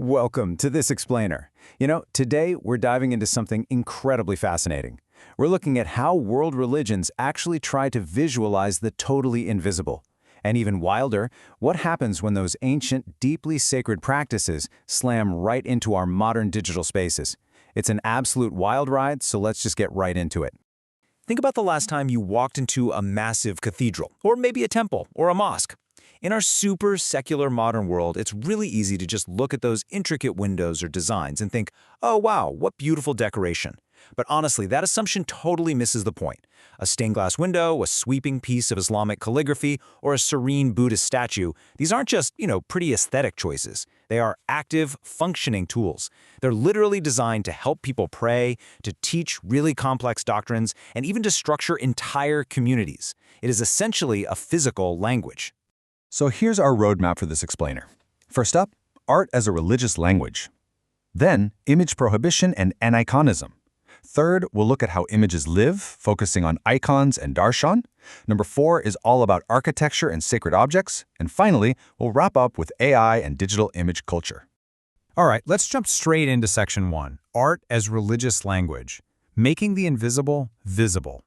Welcome to This Explainer. Today we're diving into something incredibly fascinating. We're looking at how world religions actually try to visualize the totally invisible. And even wilder, what happens when those ancient, deeply sacred practices slam right into our modern digital spaces? It's an absolute wild ride, so let's just get right into it. Think about the last time you walked into a massive cathedral, or maybe a temple, or a mosque. In our super secular modern world, it's really easy to just look at those intricate windows or designs and think, oh wow, what beautiful decoration. But honestly, that assumption totally misses the point. A stained glass window, a sweeping piece of Islamic calligraphy, or a serene Buddhist statue, these aren't just, pretty aesthetic choices. They are active, functioning tools. They're literally designed to help people pray, to teach really complex doctrines, and even to structure entire communities. It is essentially a physical language. So here's our roadmap for this explainer. First up, art as a religious language. Then, image prohibition and aniconism. Third, we'll look at how images live, focusing on icons and darshan. Number 4 is all about architecture and sacred objects. And finally, we'll wrap up with AI and digital image culture. All right, let's jump straight into Section 1, Art as Religious Language, Making the Invisible Visible.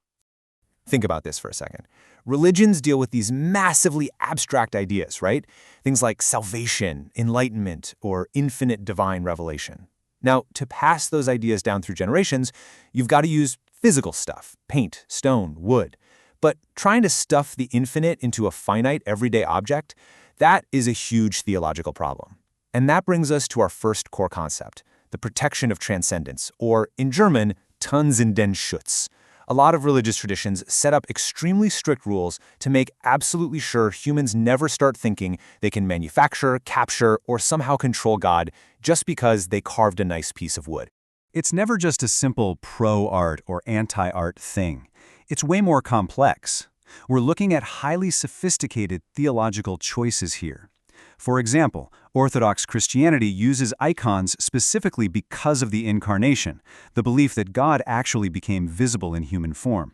Think about this for a second. Religions deal with these massively abstract ideas, right? Things like salvation, enlightenment, or infinite divine revelation. Now, to pass those ideas down through generations, you've got to use physical stuff, paint, stone, wood. But trying to stuff the infinite into a finite, everyday object, that is a huge theological problem. And that brings us to our first core concept, the protection of transcendence, or in German, Tons in den Schutz. A lot of religious traditions set up extremely strict rules to make absolutely sure humans never start thinking they can manufacture, capture, or somehow control God just because they carved a nice piece of wood. It's never just a simple pro-art or anti-art thing. It's way more complex. We're looking at highly sophisticated theological choices here. For example, Orthodox Christianity uses icons specifically because of the incarnation, the belief that God actually became visible in human form.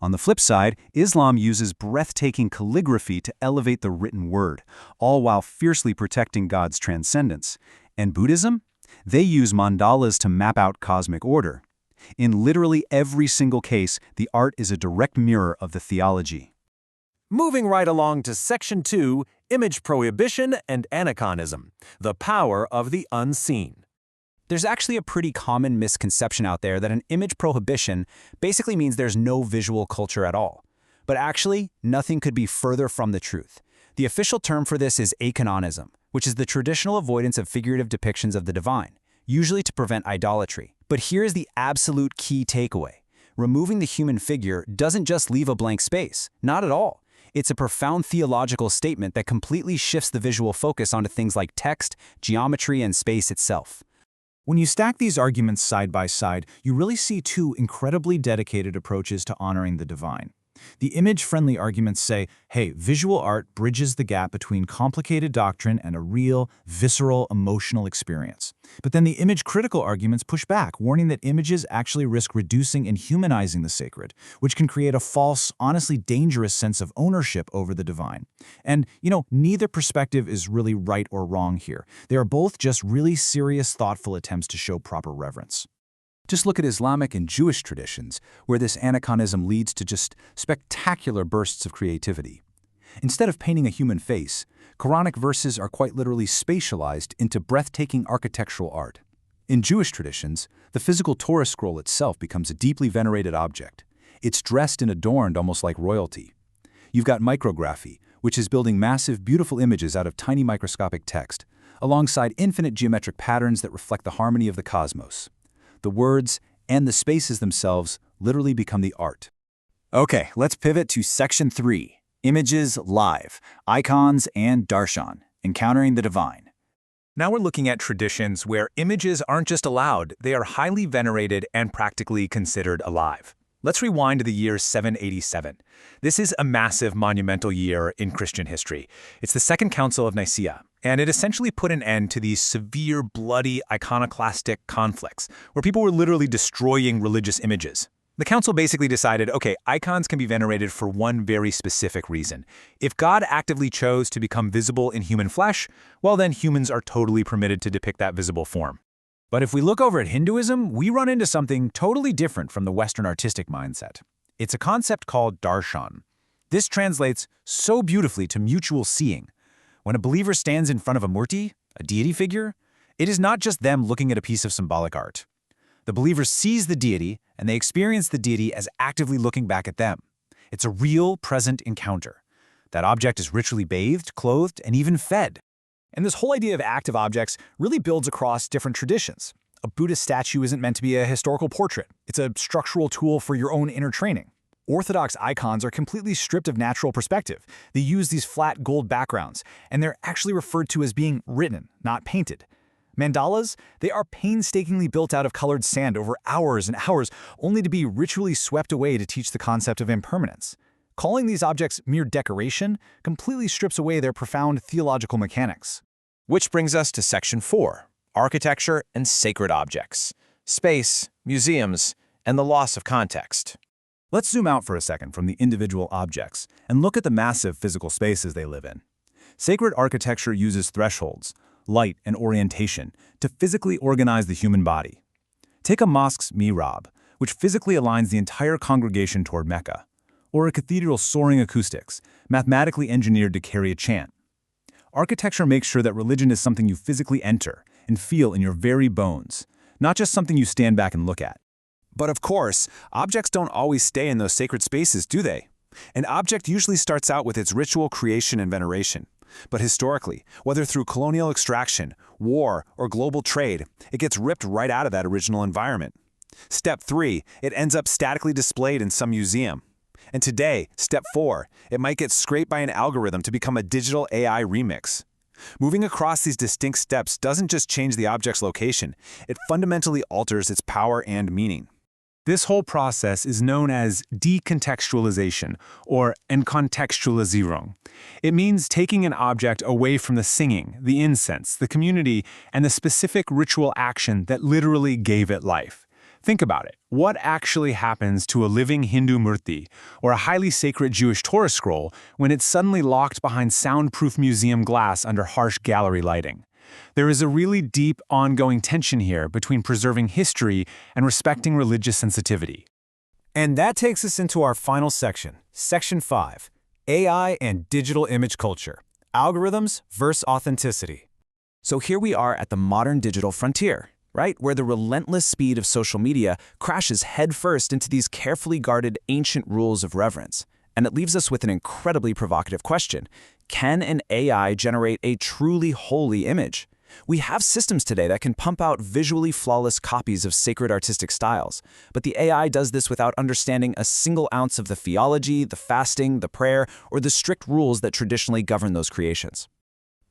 On the flip side, Islam uses breathtaking calligraphy to elevate the written word, all while fiercely protecting God's transcendence. And Buddhism? They use mandalas to map out cosmic order. In literally every single case, the art is a direct mirror of the theology. Moving right along to Section 2, Image Prohibition and Aniconism, the power of the unseen. There's actually a pretty common misconception out there that an image prohibition basically means there's no visual culture at all. But actually, nothing could be further from the truth. The official term for this is acanonism, which is the traditional avoidance of figurative depictions of the divine, usually to prevent idolatry. But here's the absolute key takeaway. Removing the human figure doesn't just leave a blank space, not at all. It's a profound theological statement that completely shifts the visual focus onto things like text, geometry, and space itself. When you stack these arguments side by side, you really see two incredibly dedicated approaches to honoring the divine. The image-friendly arguments say, hey, visual art bridges the gap between complicated doctrine and a real, visceral, emotional experience. But then the image-critical arguments push back, warning that images actually risk reducing and humanizing the sacred, which can create a false, honestly dangerous sense of ownership over the divine. And, neither perspective is really right or wrong here. They are both just really serious, thoughtful attempts to show proper reverence. Just look at Islamic and Jewish traditions, where this aniconism leads to just spectacular bursts of creativity. Instead of painting a human face, Quranic verses are quite literally spatialized into breathtaking architectural art. In Jewish traditions, the physical Torah scroll itself becomes a deeply venerated object. It's dressed and adorned almost like royalty. You've got micrography, which is building massive, beautiful images out of tiny microscopic text, alongside infinite geometric patterns that reflect the harmony of the cosmos. The words and the spaces themselves literally become the art. Okay, let's pivot to Section 3, Images Live, Icons and Darshan, Encountering the Divine. Now we're looking at traditions where images aren't just allowed, they are highly venerated and practically considered alive. Let's rewind to the year 787. This is a massive monumental year in Christian history. It's the Second Council of Nicaea, and it essentially put an end to these severe, bloody, iconoclastic conflicts, where people were literally destroying religious images. The council basically decided, okay, icons can be venerated for one very specific reason. If God actively chose to become visible in human flesh, well then humans are totally permitted to depict that visible form. But if we look over at Hinduism, we run into something totally different from the Western artistic mindset. It's a concept called darshan. This translates so beautifully to mutual seeing. When a believer stands in front of a murti, a deity figure, it is not just them looking at a piece of symbolic art. The believer sees the deity, and they experience the deity as actively looking back at them. It's a real, present encounter. That object is ritually bathed, clothed, and even fed. And this whole idea of active objects really builds across different traditions. A Buddhist statue isn't meant to be a historical portrait. It's a structural tool for your own inner training. Orthodox icons are completely stripped of natural perspective. They use these flat gold backgrounds, and they're actually referred to as being written, not painted. Mandalas, they are painstakingly built out of colored sand over hours and hours, only to be ritually swept away to teach the concept of impermanence. Calling these objects mere decoration completely strips away their profound theological mechanics. Which brings us to Section 4, Architecture and Sacred Objects, Space, Museums, and the Loss of Context. Let's zoom out for a second from the individual objects and look at the massive physical spaces they live in. Sacred architecture uses thresholds, light, and orientation to physically organize the human body. Take a mosque's mihrab, which physically aligns the entire congregation toward Mecca, or a cathedral's soaring acoustics, mathematically engineered to carry a chant. Architecture makes sure that religion is something you physically enter and feel in your very bones, not just something you stand back and look at. But of course, objects don't always stay in those sacred spaces, do they? An object usually starts out with its ritual creation and veneration. But historically, whether through colonial extraction, war, or global trade, it gets ripped right out of that original environment. Step 3, it ends up statically displayed in some museum. And today, Step 4, it might get scraped by an algorithm to become a digital AI remix. Moving across these distinct steps doesn't just change the object's location, it fundamentally alters its power and meaning. This whole process is known as decontextualization, or Entkontextualisierung. It means taking an object away from the singing, the incense, the community, and the specific ritual action that literally gave it life. Think about it. What actually happens to a living Hindu murti, or a highly sacred Jewish Torah scroll, when it's suddenly locked behind soundproof museum glass under harsh gallery lighting? There is a really deep, ongoing tension here between preserving history and respecting religious sensitivity. And that takes us into our final section, Section 5, AI and Digital Image Culture, Algorithms versus Authenticity. So here we are at the modern digital frontier, right? Where the relentless speed of social media crashes headfirst into these carefully guarded ancient rules of reverence. And it leaves us with an incredibly provocative question. Can an AI generate a truly holy image? We have systems today that can pump out visually flawless copies of sacred artistic styles, but the AI does this without understanding a single ounce of the theology, the fasting, the prayer, or the strict rules that traditionally govern those creations.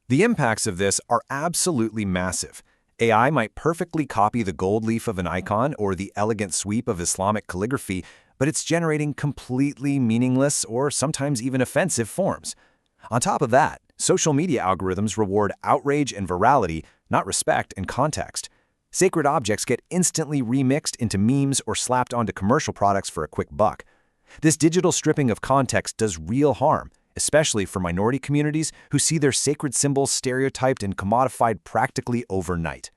The impacts of this are absolutely massive. AI might perfectly copy the gold leaf of an icon or the elegant sweep of Islamic calligraphy, but it's generating completely meaningless or sometimes even offensive forms. On top of that, social media algorithms reward outrage and virality, not respect and context. Sacred objects get instantly remixed into memes or slapped onto commercial products for a quick buck. This digital stripping of context does real harm, especially for minority communities who see their sacred symbols stereotyped and commodified practically overnight.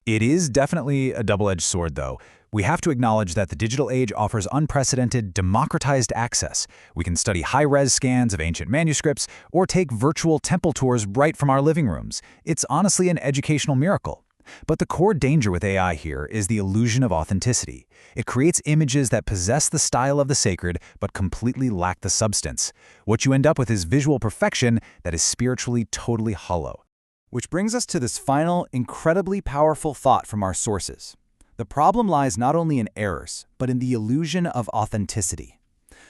It is definitely a double-edged sword, though. We have to acknowledge that the digital age offers unprecedented, democratized access. We can study high-res scans of ancient manuscripts or take virtual temple tours right from our living rooms. It's honestly an educational miracle. But the core danger with AI here is the illusion of authenticity. It creates images that possess the style of the sacred but completely lack the substance. What you end up with is visual perfection that is spiritually totally hollow. Which brings us to this final, incredibly powerful thought from our sources. The problem lies not only in errors, but in the illusion of authenticity.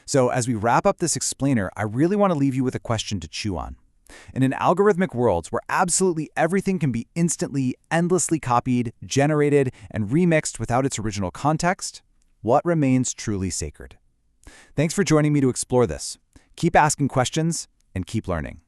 So as we wrap up this explainer, I really want to leave you with a question to chew on. In an algorithmic world where absolutely everything can be instantly, endlessly copied, generated, and remixed without its original context, what remains truly sacred? Thanks for joining me to explore this. Keep asking questions and keep learning.